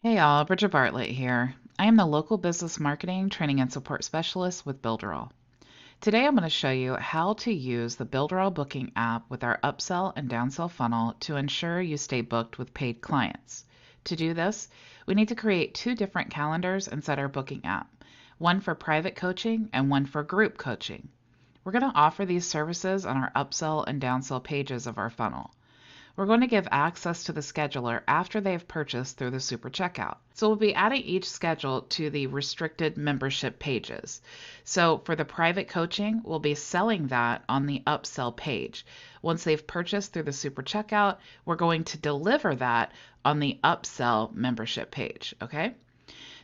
Hey all, Bridget Bartlett here. I am the local business marketing, training, and support specialist with Builderall. Today I'm going to show you how to use the Builderall booking app with our upsell and downsell funnel to ensure you stay booked with paid clients. To do this, we need to create two different calendars inside our booking app, one for private coaching and one for group coaching. We're going to offer these services on our upsell and downsell pages of our funnel. We're going to give access to the scheduler after they have purchased through the Super Checkout. So we'll be adding each schedule to the restricted membership pages. So for the private coaching, we'll be selling that on the upsell page. Once they've purchased through the Super Checkout, we're going to deliver that on the upsell membership page, okay?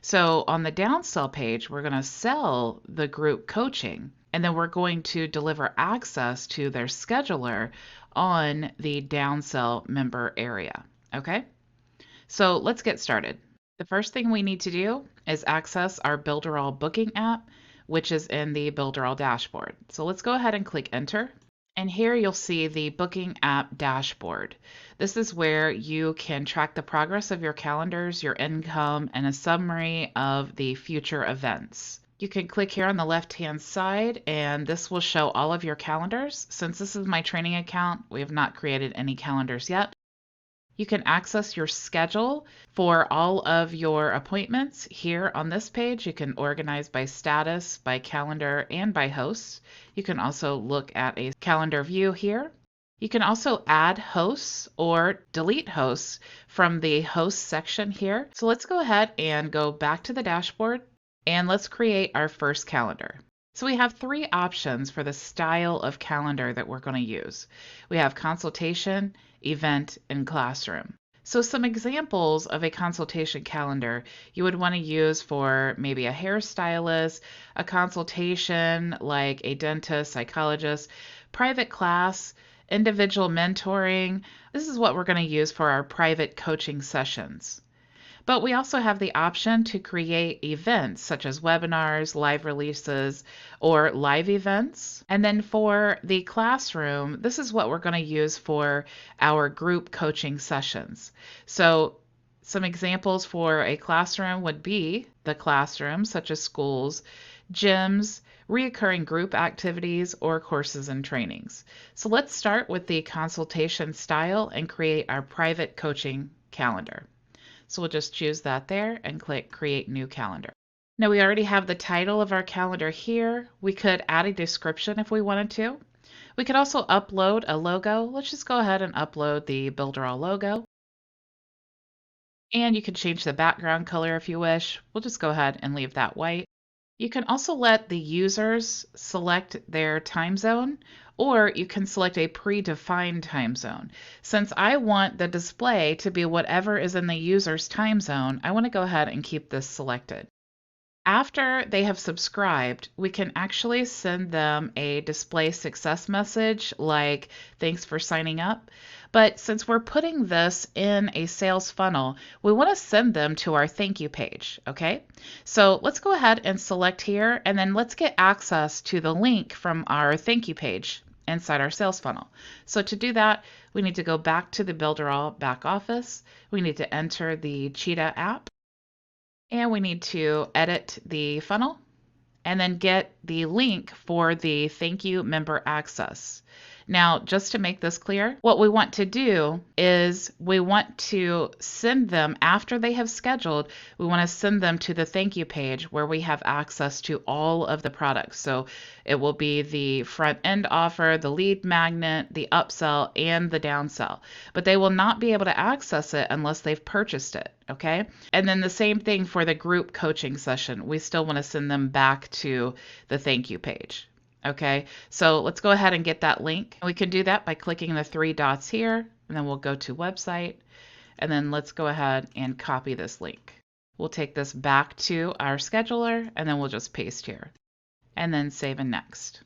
So on the downsell page, we're going to sell the group coaching, and then we're going to deliver access to their scheduler on the downsell member area. Okay, so let's get started. The first thing we need to do is access our Builderall booking app, which is in the Builderall dashboard. So let's go ahead and click enter. And here you'll see the booking app dashboard. This is where you can track the progress of your calendars, your income, and a summary of the future events. You can click here on the left-hand side, and this will show all of your calendars. Since this is my training account, we have not created any calendars yet. You can access your schedule for all of your appointments here on this page. You can organize by status, by calendar, and by hosts. You can also look at a calendar view here. You can also add hosts or delete hosts from the host section here. So let's go ahead and go back to the dashboard and let's create our first calendar. So we have three options for the style of calendar that we're going to use. We have consultation, event, and classroom. So some examples of a consultation calendar you would want to use for maybe a hairstylist, a consultation like a dentist, psychologist, private class, individual mentoring. This is what we're going to use for our private coaching sessions. But we also have the option to create events such as webinars, live releases, or live events. And then for the classroom, this is what we're going to use for our group coaching sessions. So some examples for a classroom would be the classroom, such as schools, gyms, reoccurring group activities, or courses and trainings. So let's start with the consultation style and create our private coaching calendar. So we'll just choose that there and click Create New Calendar. Now we already have the title of our calendar here. We could add a description if we wanted to. We could also upload a logo. Let's just go ahead and upload the Builderall logo. And you can change the background color if you wish. We'll just go ahead and leave that white. You can also let the users select their time zone, or you can select a predefined time zone. Since I want the display to be whatever is in the user's time zone, I want to go ahead and keep this selected. After they have subscribed, we can actually send them a display success message like, thanks for signing up. But since we're putting this in a sales funnel, we want to send them to our thank you page, okay? So let's go ahead and select here, and then let's get access to the link from our thank you page inside our sales funnel. So to do that, we need to go back to the Builderall back office. We need to enter the Cheetah app. And we need to edit the funnel and then get the link for the thank you member access. Now, just to make this clear, what we want to do is we want to send them after they have scheduled. We want to send them to the thank you page where we have access to all of the products. So it will be the front end offer, the lead magnet, the upsell, and the downsell. But they will not be able to access it unless they've purchased it. Okay. And then the same thing for the group coaching session. We still want to send them back to the thank you page. Okay, so let's go ahead and get that link. We can do that by clicking the three dots here, and then we'll go to website, and then let's go ahead and copy this link. We'll take this back to our scheduler, and then we'll just paste here, and then save and next.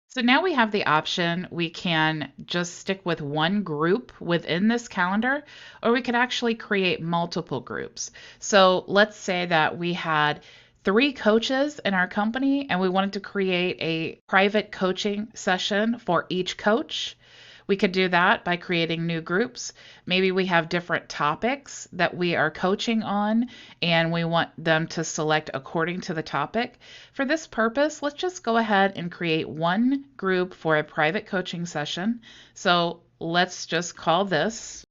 So now we have the option, we can just stick with one group within this calendar, or we could actually create multiple groups. So let's say that we had 3 coaches in our company and we wanted to create a private coaching session for each coach. We could do that by creating new groups. Maybe we have different topics that we are coaching on and we want them to select according to the topic. For this purpose, let's just go ahead and create one group for a private coaching session. So let's just call this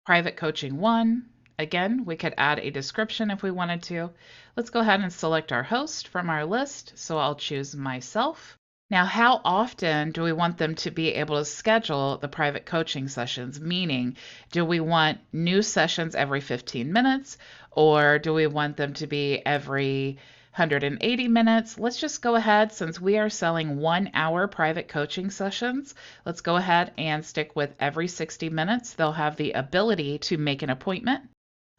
Private Coaching 1. Again, we could add a description if we wanted to. Let's go ahead and select our host from our list. So I'll choose myself. Now, how often do we want them to be able to schedule the private coaching sessions? Meaning, do we want new sessions every 15 minutes, or do we want them to be every 180 minutes? Let's just go ahead, since we are selling 1 hour private coaching sessions, let's go ahead and stick with every 60 minutes. They'll have the ability to make an appointment.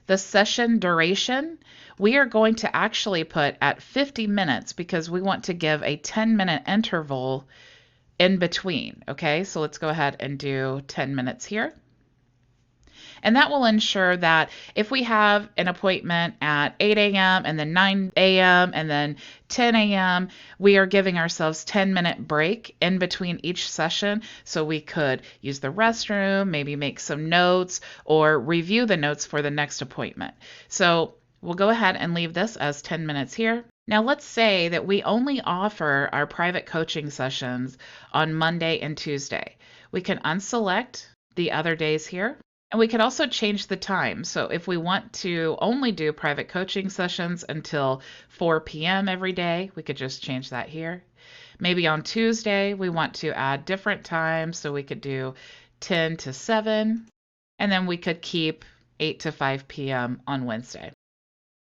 The session duration, we are going to actually put at 50 minutes because we want to give a 10-minute interval in between. Okay, so let's go ahead and do 10 minutes here. And that will ensure that if we have an appointment at 8 a.m. and then 9 a.m. and then 10 a.m., we are giving ourselves 10-minute break in between each session so we could use the restroom, maybe make some notes, or review the notes for the next appointment. So we'll go ahead and leave this as 10 minutes here. Now let's say that we only offer our private coaching sessions on Monday and Tuesday. We can unselect the other days here. And we could also change the time. So if we want to only do private coaching sessions until 4 p.m. every day, we could just change that here. Maybe on Tuesday, we want to add different times. So we could do 10 to 7, and then we could keep 8 to 5 p.m. on Wednesday.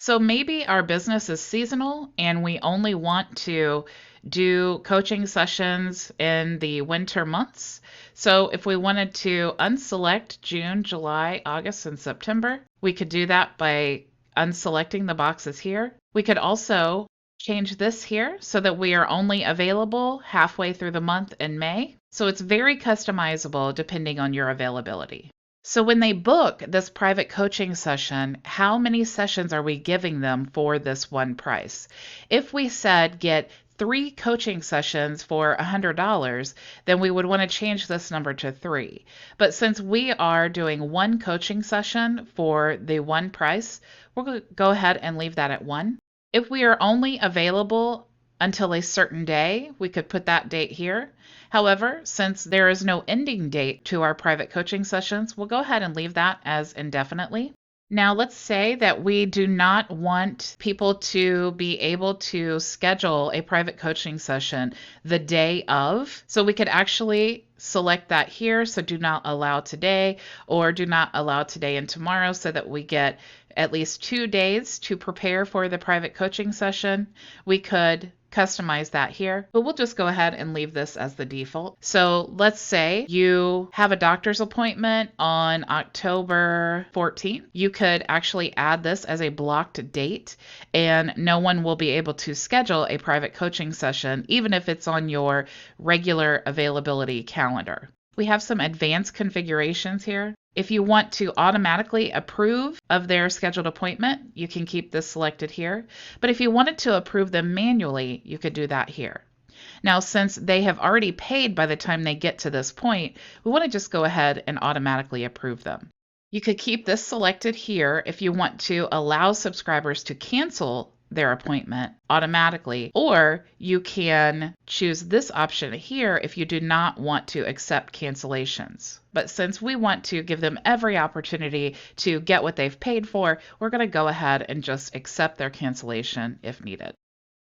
So maybe our business is seasonal and we only want to do coaching sessions in the winter months. So if we wanted to unselect June, July, August, and September, we could do that by unselecting the boxes here. We could also change this here so that we are only available halfway through the month in May. So it's very customizable depending on your availability. So when they book this private coaching session, how many sessions are we giving them for this one price? If we said get 3 coaching sessions for $100, then we would want to change this number to 3. But since we are doing 1 coaching session for the one price, we're going to go ahead and leave that at 1. If we are only available until a certain day, we could put that date here. However, since there is no ending date to our private coaching sessions, we'll go ahead and leave that as indefinitely. Now, let's say that we do not want people to be able to schedule a private coaching session the day of. So we could actually select that here. So do not allow today, or do not allow today and tomorrow, so that we get at least 2 days to prepare for the private coaching session. We could customize that here, but we'll just go ahead and leave this as the default. So let's say you have a doctor's appointment on October 14th. You could actually add this as a blocked date, and no one will be able to schedule a private coaching session, even if it's on your regular availability calendar. We have some advanced configurations here. If you want to automatically approve of their scheduled appointment, you can keep this selected here. But if you wanted to approve them manually, you could do that here. Now, since they have already paid by the time they get to this point, we want to just go ahead and automatically approve them. You could keep this selected here if you want to allow subscribers to cancel their appointment automatically, or you can choose this option here if you do not want to accept cancellations. But since we want to give them every opportunity to get what they've paid for, we're going to go ahead and just accept their cancellation if needed.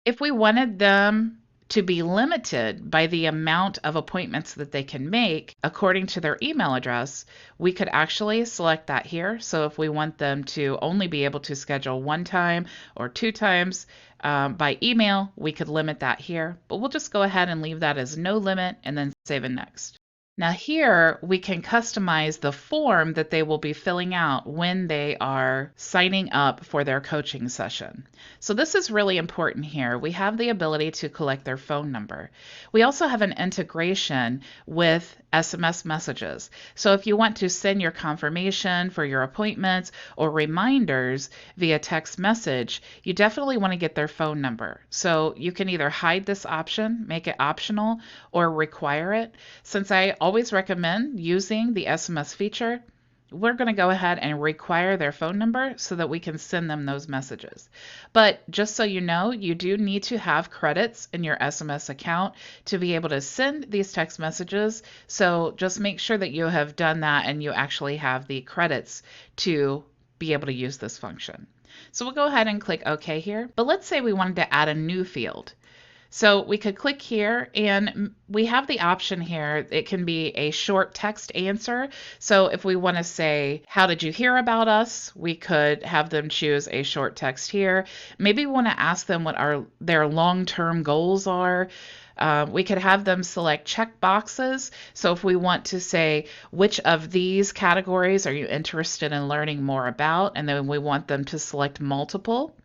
If we wanted them to be limited by the amount of appointments that they can make according to their email address, we could actually select that here. So if we want them to only be able to schedule 1 time or 2 times by email, we could limit that here. But we'll just go ahead and leave that as no limit and then save and next. Now here we can customize the form that they will be filling out when they are signing up for their coaching session. So this is really important here. We have the ability to collect their phone number. We also have an integration with SMS messages. So if you want to send your confirmation for your appointments or reminders via text message, you definitely want to get their phone number. So you can either hide this option, make it optional, or require it. Since I always recommend using the SMS feature. We're going to go ahead and require their phone number so that we can send them those messages. But just so you know, you do need to have credits in your SMS account to be able to send these text messages. So just make sure that you have done that and you actually have the credits to be able to use this function. So we'll go ahead and click OK here. But let's say we wanted to add a new field. So we could click here and we have the option here. It can be a short text answer. So if we want to say, how did you hear about us? We could have them choose a short text here. Maybe we want to ask them what their long-term goals are. We could have them select check boxes. So if we want to say, which of these categories are you interested in learning more about? And then we want them to select multiple.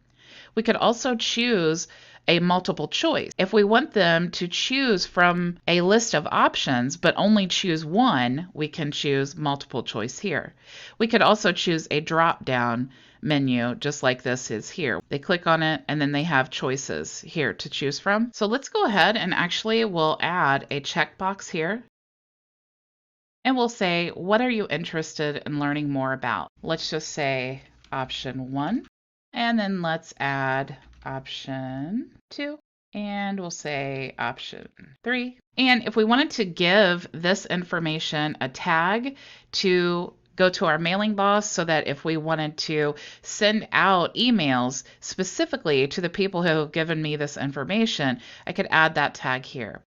We could also choose a multiple choice. If we want them to choose from a list of options, but only choose one, we can choose multiple choice here. We could also choose a drop-down menu, just like this is here. They click on it, and then they have choices here to choose from. So let's go ahead and actually we'll add a checkbox here. And we'll say, what are you interested in learning more about? Let's just say option 1. And then let's add option 2, and we'll say option 3. And if we wanted to give this information a tag to go to our mailing boss so that if we wanted to send out emails specifically to the people who have given me this information, I could add that tag here.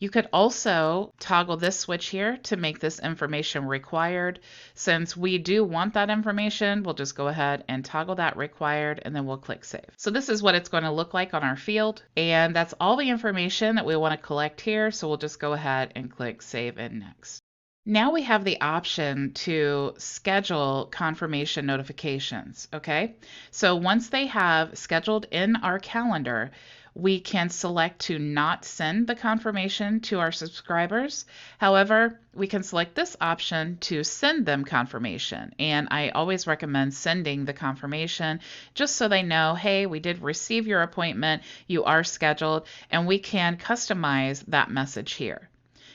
You could also toggle this switch here to make this information required. Since we do want that information, we'll just go ahead and toggle that required, and then we'll click save. So this is what it's going to look like on our field, and that's all the information that we want to collect here. So we'll just go ahead and click save and next. Now we have the option to schedule confirmation notifications, okay? So once they have scheduled in our calendar, we can select to not send the confirmation to our subscribers. However, we can select this option to send them confirmation. And I always recommend sending the confirmation just so they know, hey, we did receive your appointment, you are scheduled, and we can customize that message here.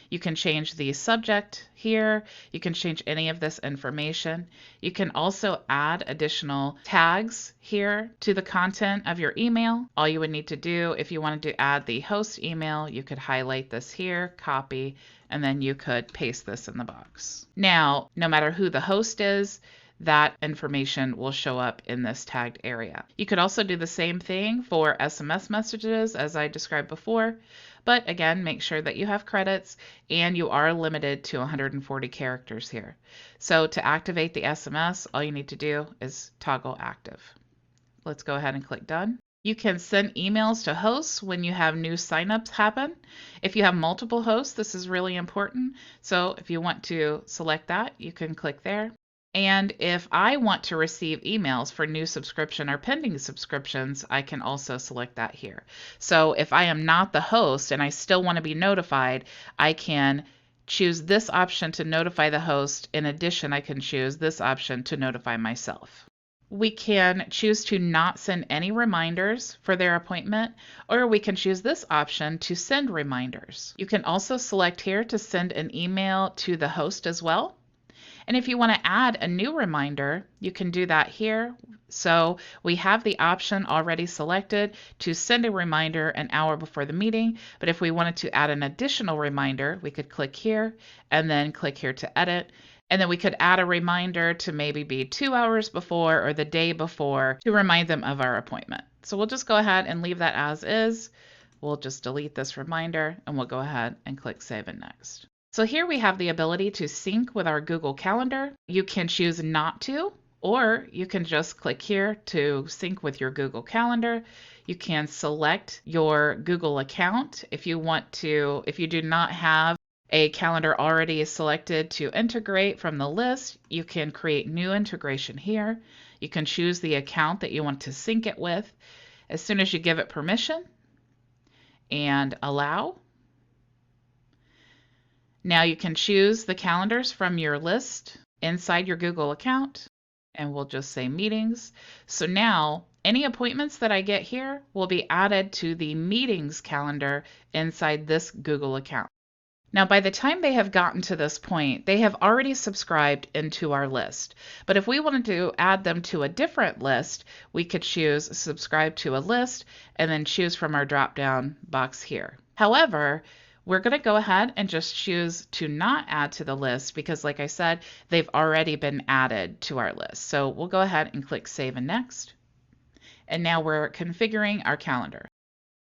You can change the subject here. You can change any of this information. You can also add additional tags here to the content of your email. All you would need to do if you wanted to add the host email, you could highlight this here, copy, and then you could paste this in the box. Now, no matter who the host is, that information will show up in this tagged area. You could also do the same thing for SMS messages as I described before, but again, make sure that you have credits and you are limited to 140 characters here. So to activate the SMS, all you need to do is toggle active. Let's go ahead and click done. You can send emails to hosts when you have new signups happen. If you have multiple hosts, this is really important. So if you want to select that, you can click there. And if I want to receive emails for new subscription or pending subscriptions, I can also select that here. So if I am not the host and I still want to be notified, I can choose this option to notify the host. In addition, I can choose this option to notify myself. We can choose to not send any reminders for their appointment, or we can choose this option to send reminders. You can also select here to send an email to the host as well. And if you want to add a new reminder, you can do that here. So we have the option already selected to send a reminder an hour before the meeting. But if we wanted to add an additional reminder, we could click here and then click here to edit. And then we could add a reminder to maybe be 2 hours before or the day before to remind them of our appointment. So we'll just go ahead and leave that as is. We'll just delete this reminder and we'll go ahead and click save and next. So here we have the ability to sync with our Google Calendar. You can choose not to, or you can just click here to sync with your Google Calendar. You can select your Google account if you want to. If you do not have a calendar already selected to integrate from the list, you can create new integration here. You can choose the account that you want to sync it with. As soon as you give it permission and allow, now you can choose the calendars from your list inside your Google account, and we'll just say meetings. So now any appointments that I get here will be added to the meetings calendar inside this Google account. Now, by the time they have gotten to this point, they have already subscribed into our list. But if we wanted to add them to a different list, we could choose subscribe to a list and then choose from our drop-down box here. However, we're going to go ahead and just choose to not add to the list because, like I said, they've already been added to our list. So we'll go ahead and click Save and Next. And now we're configuring our calendar.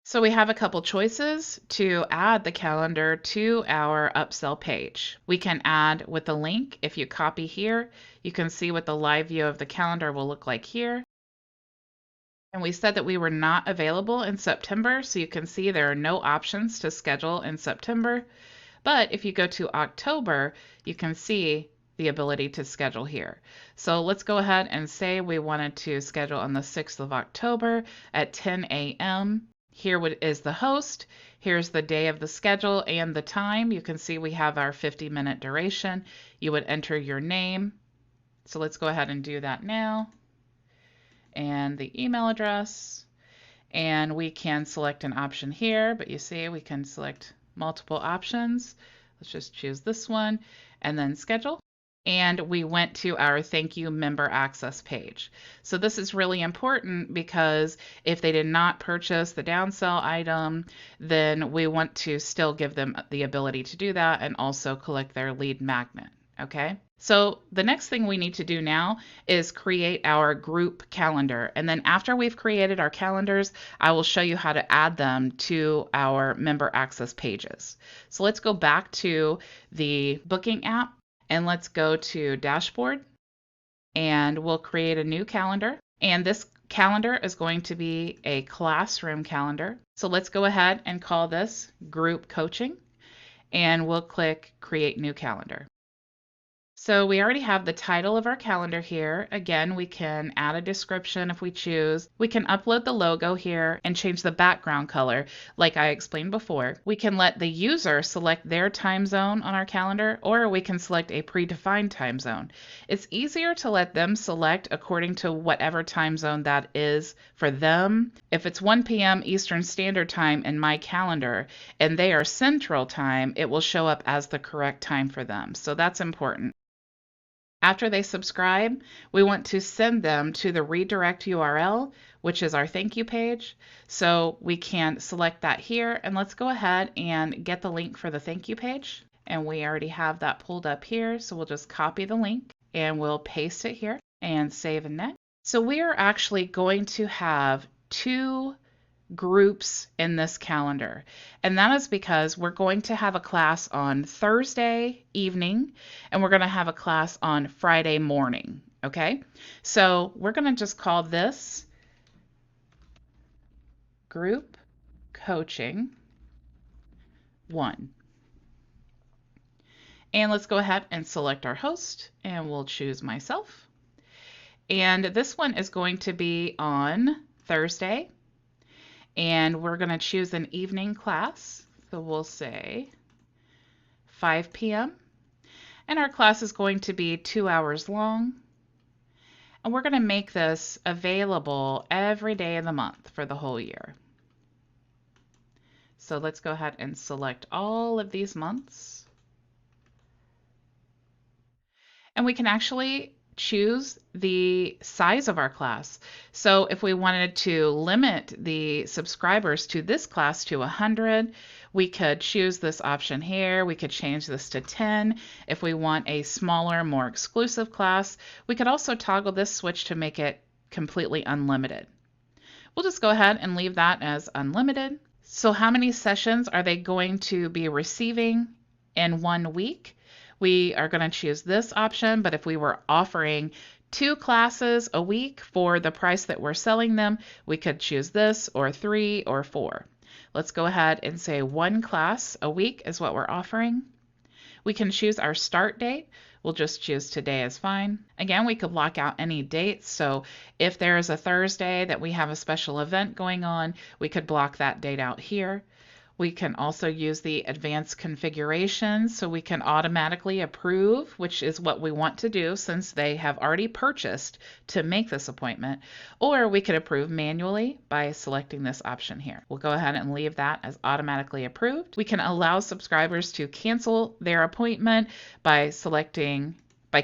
So we have a couple choices to add the calendar to our upsell page. We can add with a link. If you copy here, you can see what the live view of the calendar will look like here. And we said that we were not available in September, so you can see there are no options to schedule in September. But if you go to October, you can see the ability to schedule here. So let's go ahead and say we wanted to schedule on the 6th of October at 10 a.m. Here is the host. Here's the day of the schedule and the time. You can see we have our 50-minute duration. You would enter your name. So let's go ahead and do that now. And the email address. And we can select an option here, but you see we can select multiple options. Let's just choose this one and then schedule. And we went to our thank you member access page. So this is really important because if they did not purchase the downsell item, then we want to still give them the ability to do that and also collect their lead magnet. Okay, so the next thing we need to do now is create our group calendar. And then after we've created our calendars, I will show you how to add them to our member access pages. So let's go back to the booking app and let's go to dashboard and we'll create a new calendar. And this calendar is going to be a classroom calendar. So let's go ahead and call this group coaching and we'll click create new calendar. So we already have the title of our calendar here. Again, we can add a description if we choose. We can upload the logo here and change the background color like I explained before. We can let the user select their time zone on our calendar, or we can select a predefined time zone. It's easier to let them select according to whatever time zone that is for them. If it's 1 p.m. Eastern Standard Time in my calendar and they are Central Time, it will show up as the correct time for them. So that's important. After they subscribe, we want to send them to the redirect URL, which is our thank you page. So we can select that here, and let's go ahead and get the link for the thank you page. And we already have that pulled up here, so we'll just copy the link and we'll paste it here and save and next. So we are actually going to have two groups in this calendar, and that is because we're going to have a class on Thursday evening and we're going to have a class on Friday morning. Okay, so we're going to just call this group coaching 1, and let's go ahead and select our host and we'll choose myself, and this one is going to be on Thursday. And we're going to choose an evening class. So we'll say 5 p.m. And our class is going to be 2 hours long. And we're going to make this available every day of the month for the whole year. So let's go ahead and select all of these months. And we can actually choose the size of our class. So if we wanted to limit the subscribers to this class to 100, we could choose this option here. We could change this to 10. If we want a smaller, more exclusive class, we could also toggle this switch to make it completely unlimited. We'll just go ahead and leave that as unlimited. So how many sessions are they going to be receiving in 1 week? We are going to choose this option, but if we were offering 2 classes a week for the price that we're selling them, we could choose this, or 3 or 4. Let's go ahead and say 1 class a week is what we're offering. We can choose our start date. We'll just choose today is fine. Again, we could block out any dates. So if there is a Thursday that we have a special event going on, we could block that date out here. We can also use the advanced configurations so we can automatically approve, which is what we want to do since they have already purchased to make this appointment, or we could approve manually by selecting this option here. We'll go ahead and leave that as automatically approved. We can allow subscribers to cancel their appointment by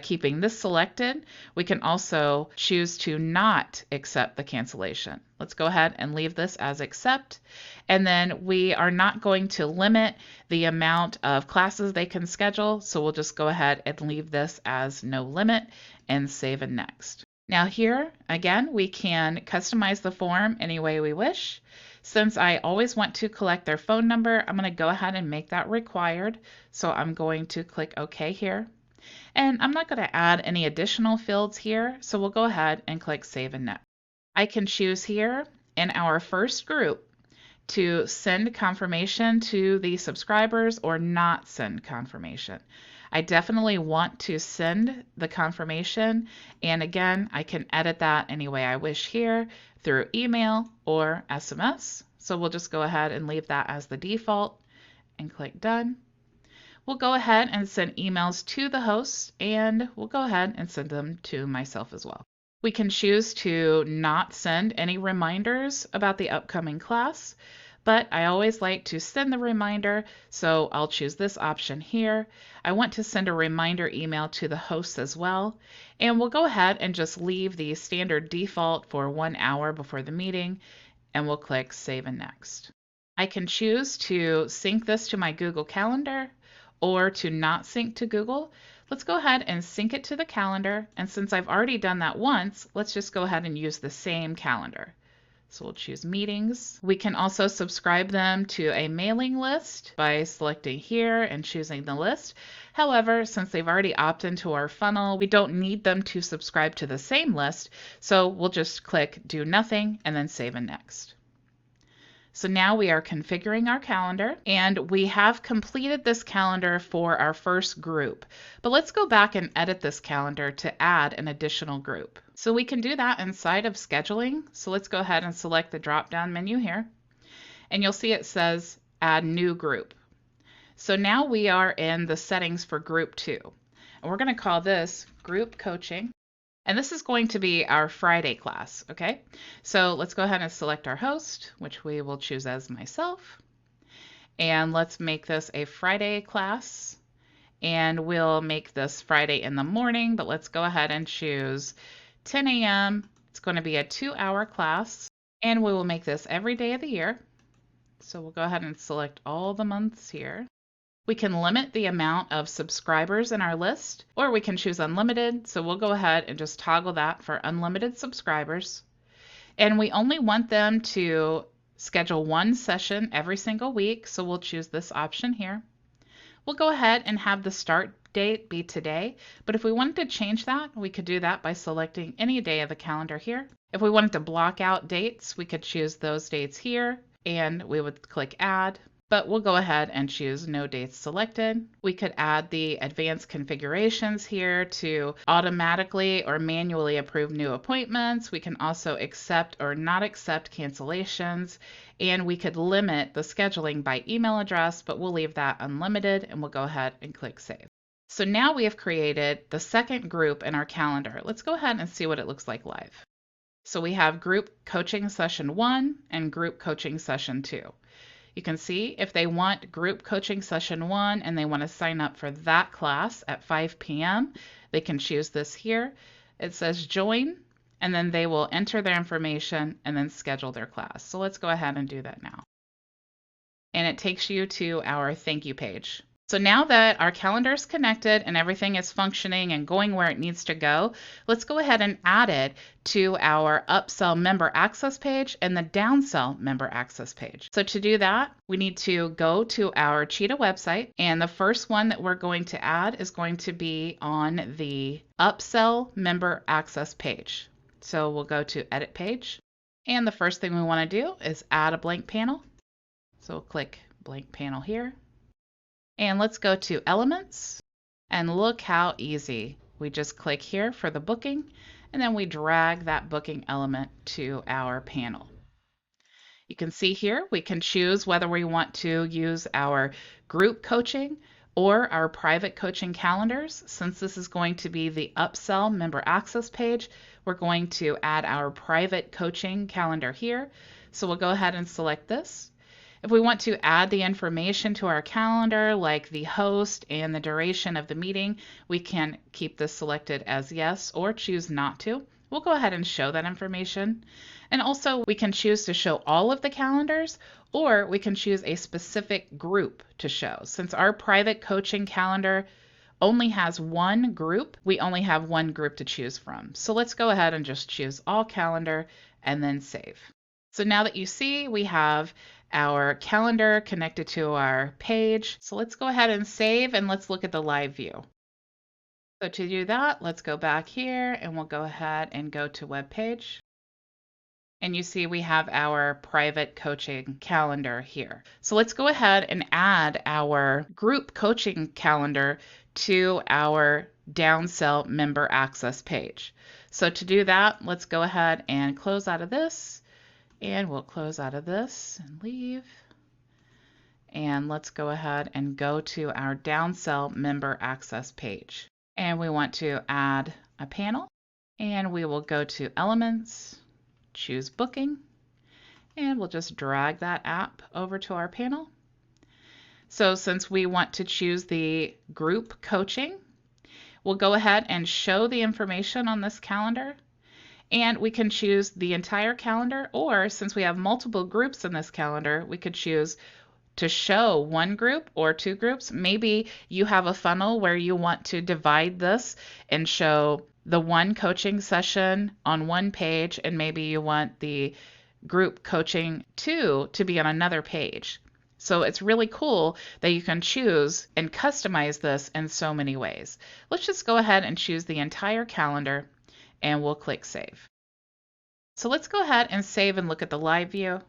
keeping this selected. We can also choose to not accept the cancellation. Let's go ahead and leave this as accept. And then we are not going to limit the amount of classes they can schedule. So we'll just go ahead and leave this as no limit and save and next. Now here, again, we can customize the form any way we wish. Since I always want to collect their phone number, I'm going to go ahead and make that required. So I'm going to click OK here. And I'm not going to add any additional fields here, so we'll go ahead and click Save and Next. I can choose here in our first group to send confirmation to the subscribers or not send confirmation. I definitely want to send the confirmation, and again, I can edit that any way I wish here through email or SMS. So we'll just go ahead and leave that as the default and click Done. We'll go ahead and send emails to the host, and we'll go ahead and send them to myself as well. We can choose to not send any reminders about the upcoming class, but I always like to send the reminder, so I'll choose this option here. I want to send a reminder email to the host as well, and we'll go ahead and just leave the standard default for 1 hour before the meeting, and we'll click Save and Next. I can choose to sync this to my Google Calendar, or to not sync to Google. Let's go ahead and sync it to the calendar. And since I've already done that once, let's just go ahead and use the same calendar. So we'll choose meetings. We can also subscribe them to a mailing list by selecting here and choosing the list. However, since they've already opted into our funnel, we don't need them to subscribe to the same list. So we'll just click Do Nothing and then Save and Next. So now we are configuring our calendar, and we have completed this calendar for our first group. But let's go back and edit this calendar to add an additional group. So we can do that inside of scheduling. So let's go ahead and select the drop-down menu here. And you'll see it says Add New Group. So now we are in the settings for Group 2. And we're going to call this Group Coaching. And this is going to be our Friday class, okay? So let's go ahead and select our host, which we will choose as myself. And let's make this a Friday class. And we'll make this Friday in the morning, but let's go ahead and choose 10 a.m. It's going to be a 2-hour class. And we will make this every day of the year. So we'll go ahead and select all the months here. We can limit the amount of subscribers in our list, or we can choose unlimited. So we'll go ahead and just toggle that for unlimited subscribers. And we only want them to schedule one session every single week. So we'll choose this option here. We'll go ahead and have the start date be today. But if we wanted to change that, we could do that by selecting any day of the calendar here. If we wanted to block out dates, we could choose those dates here, and we would click Add. But we'll go ahead and choose No Dates Selected. We could add the advanced configurations here to automatically or manually approve new appointments. We can also accept or not accept cancellations. And we could limit the scheduling by email address, but we'll leave that unlimited, and we'll go ahead and click Save. So now we have created the second group in our calendar. Let's go ahead and see what it looks like live. So we have Group Coaching Session 1 and Group Coaching Session 2. You can see if they want Group Coaching Session 1 and they want to sign up for that class at 5 p.m., they can choose this here. It says Join, and then they will enter their information and then schedule their class. So let's go ahead and do that now. And it takes you to our thank you page. So now that our calendar is connected and everything is functioning and going where it needs to go, let's go ahead and add it to our upsell member access page and the downsell member access page. So to do that, we need to go to our Cheetah website, and the first one that we're going to add is going to be on the upsell member access page. So we'll go to Edit Page, and the first thing we want to do is add a blank panel. So we'll click Blank Panel here. And let's go to Elements, and look how easy. We just click here for the booking, and then we drag that booking element to our panel. You can see here we can choose whether we want to use our group coaching or our private coaching calendars. Since this is going to be the upsell member access page, we're going to add our private coaching calendar here. So we'll go ahead and select this. If we want to add the information to our calendar, like the host and the duration of the meeting, we can keep this selected as yes or choose not to. We'll go ahead and show that information. And also we can choose to show all of the calendars, or we can choose a specific group to show. Since our private coaching calendar only has one group, we only have one group to choose from. So let's go ahead and just choose all calendar and then save. So now that you see, we have our calendar connected to our page. So let's go ahead and save, and let's look at the live view. So to do that, let's go back here and we'll go ahead and go to web page. And you see we have our private coaching calendar here. So let's go ahead and add our group coaching calendar to our downsell member access page. So to do that, let's go ahead and close out of this, and we'll close out of this and leave. And let's go ahead and go to our downsell member access page. And we want to add a panel, and we will go to Elements, choose Booking, and we'll just drag that app over to our panel. So since we want to choose the group coaching, we'll go ahead and show the information on this calendar, and we can choose the entire calendar, or since we have multiple groups in this calendar, we could choose to show one group or two groups. Maybe you have a funnel where you want to divide this and show the one coaching session on one page, and maybe you want the group coaching 2 to be on another page. So it's really cool that you can choose and customize this in so many ways. Let's just go ahead and choose the entire calendar, and we'll click Save. So let's go ahead and save and look at the live view.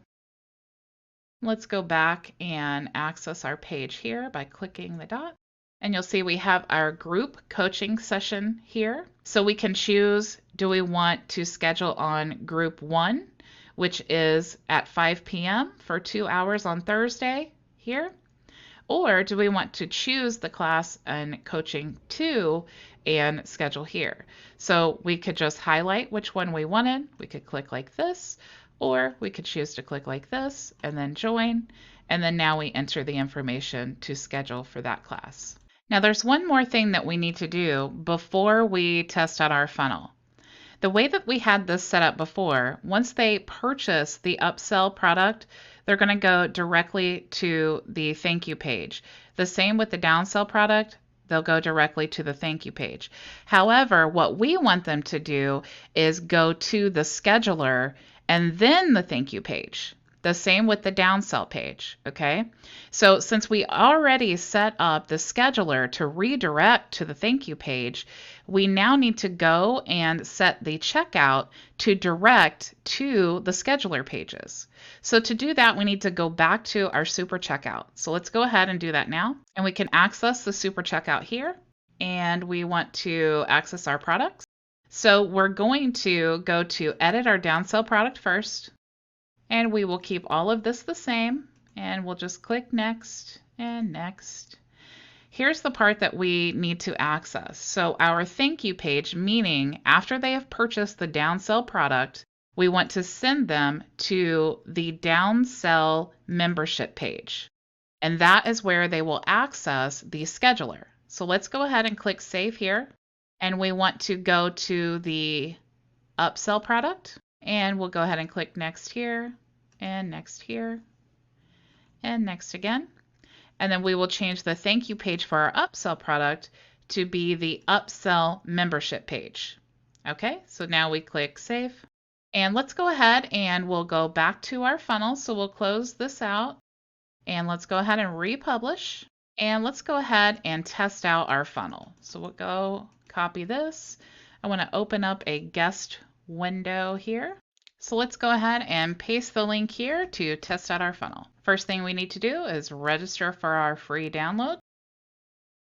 Let's go back and access our page here by clicking the dot. And you'll see we have our group coaching session here. So we can choose, do we want to schedule on group 1, which is at 5 p.m. for 2 hours on Thursday here? Or do we want to choose the class in coaching 2 and schedule here? So we could just highlight which one we wanted. We could click like this, or we could choose to click like this and then join, and then now we enter the information to schedule for that class. Now there's one more thing that we need to do before we test out our funnel. The way that we had this set up before, once they purchase the upsell product, they're going to go directly to the thank you page. The same with the downsell product, they'll go directly to the thank you page. However, what we want them to do is go to the scheduler and then the thank you page. The same with the downsell page, okay? So since we already set up the scheduler to redirect to the thank you page, we now need to go and set the checkout to direct to the scheduler pages. So to do that, we need to go back to our super checkout. So let's go ahead and do that now. And we can access the super checkout here, and we want to access our products. So we're going to go to edit our downsell product first, and we will keep all of this the same, and we'll just click next and next. Here's the part that we need to access. So our thank you page, meaning after they have purchased the downsell product, we want to send them to the downsell membership page. And that is where they will access the scheduler. So let's go ahead and click Save here. And we want to go to the upsell product, and we'll go ahead and click next here, and next here, and next again. And then we will change the thank you page for our upsell product to be the upsell membership page. Okay, so now we click Save. And let's go ahead and we'll go back to our funnel. So we'll close this out, and let's go ahead and republish. And let's go ahead and test out our funnel. So we'll go copy this. I want to open up a guest window here. So let's go ahead and paste the link here to test out our funnel. First thing we need to do is register for our free download,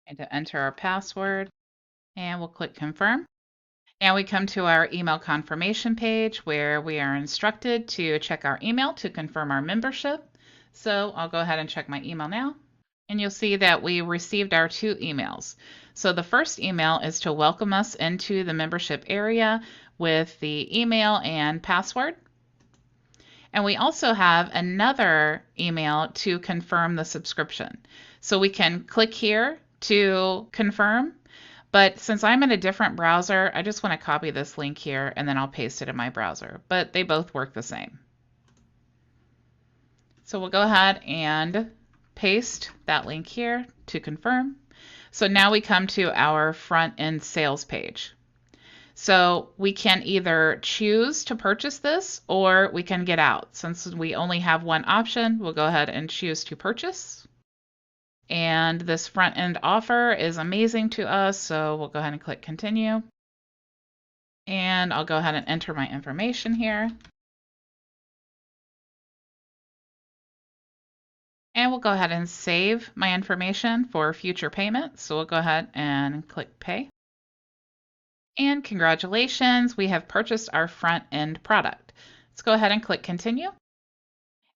and to enter our password, and we'll click confirm. Now we come to our email confirmation page where we are instructed to check our email to confirm our membership. So I'll go ahead and check my email now. And you'll see that we received our 2 emails. So the first email is to welcome us into the membership area with the email and password. And we also have another email to confirm the subscription. So we can click here to confirm. But since I'm in a different browser, I just want to copy this link here and then I'll paste it in my browser. But they both work the same. So we'll go ahead and paste that link here to confirm. So now we come to our front end sales page. So we can either choose to purchase this or we can get out. Since we only have one option, we'll go ahead and choose to purchase. And this front end offer is amazing to us, so we'll go ahead and click continue. And I'll go ahead and enter my information here. And we'll go ahead and save my information for future payment. So we'll go ahead and click pay. And congratulations, we have purchased our front end product. Let's go ahead and click continue.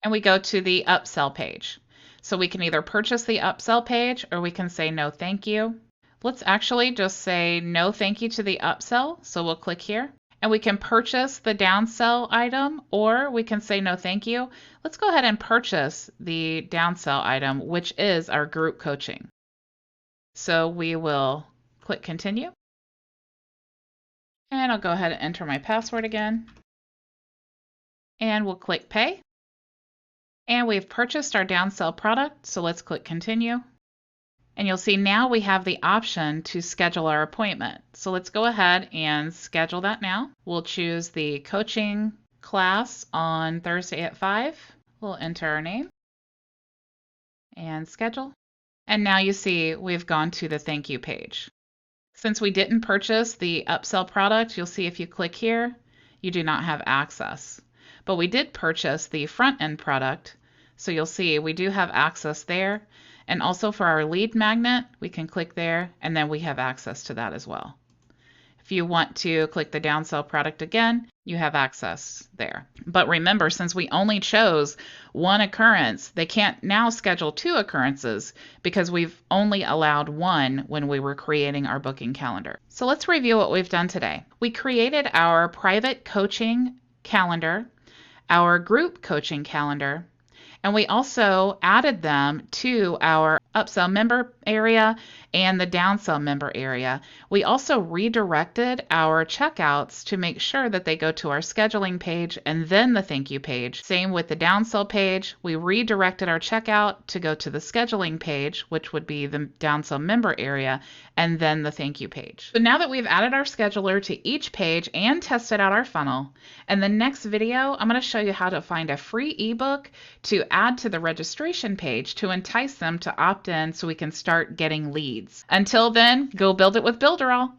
And we go to the upsell page. So we can either purchase the upsell page or we can say no thank you. Let's actually just say no thank you to the upsell. So we'll click here. And we can purchase the downsell item or we can say no thank you. Let's go ahead and purchase the downsell item, which is our group coaching. So we will click continue. And I'll go ahead and enter my password again. And we'll click pay. And we've purchased our downsell product, so let's click continue. And you'll see now we have the option to schedule our appointment. So let's go ahead and schedule that now. We'll choose the coaching class on Thursday at 5. We'll enter our name and schedule. And now you see we've gone to the thank you page. Since we didn't purchase the upsell product, you'll see if you click here, you do not have access. But we did purchase the front end product, so you'll see we do have access there. And also for our lead magnet, we can click there and then we have access to that as well. If you want to click the downsell product again, you have access there. But remember, since we only chose one occurrence, they can't now schedule 2 occurrences because we've only allowed 1 when we were creating our booking calendar. So let's review what we've done today. We created our private coaching calendar, our group coaching calendar, and we also added them to our upsell member area and the downsell member area. We also redirected our checkouts to make sure that they go to our scheduling page and then the thank you page. Same with the downsell page. We redirected our checkout to go to the scheduling page, which would be the downsell member area, and then the thank you page. So now that we've added our scheduler to each page and tested out our funnel, in the next video, I'm going to show you how to find a free ebook to add to the registration page to entice them to opt in so we can start getting leads. Until then, go build it with Builderall.